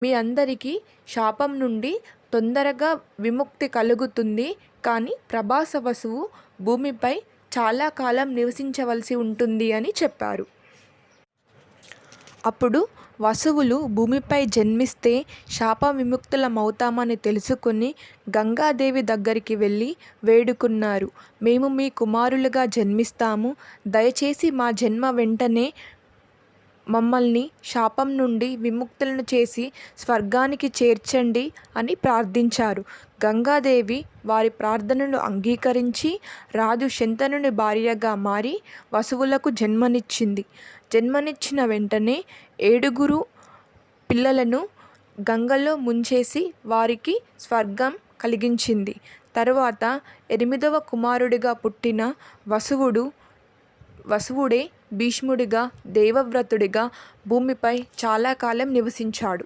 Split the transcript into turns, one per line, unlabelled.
మీ అందరికీ శాపం నుండి తొందరగా విముక్తి కలుగుతుంది. కానీ ప్రభాస వసువు భూమిపై చాలా కాలం నివసించవలసి ఉంటుంది అని చెప్పారు. అప్పుడు వసువులు భూమిపై జన్మిస్తే శాప విముక్తులమవుతామని తెలుసుకుని గంగాదేవి దగ్గరికి వెళ్ళి వేడుకున్నారు. మేము మీ కుమారులుగా జన్మిస్తాము. దయచేసి మా జన్మ వెంటనే మమ్మల్ని శాపం నుండి విముక్తులను చేసి స్వర్గానికి చేర్చండి అని ప్రార్థించారు. గంగాదేవి వారి ప్రార్థనను అంగీకరించి రాజు శంతనుని భార్యగా మారి వసువులకు జన్మనిచ్చింది. జన్మనిచ్చిన వెంటనే 7 పిల్లలను గంగలో ముంచేసి వారికి స్వర్గం కలిగించింది. తరువాత 8వ కుమారుడిగా పుట్టిన వసువుడే భీష్ముడిగా దేవవ్రతుడిగా భూమిపై చాలా కాలం నివసించాడు.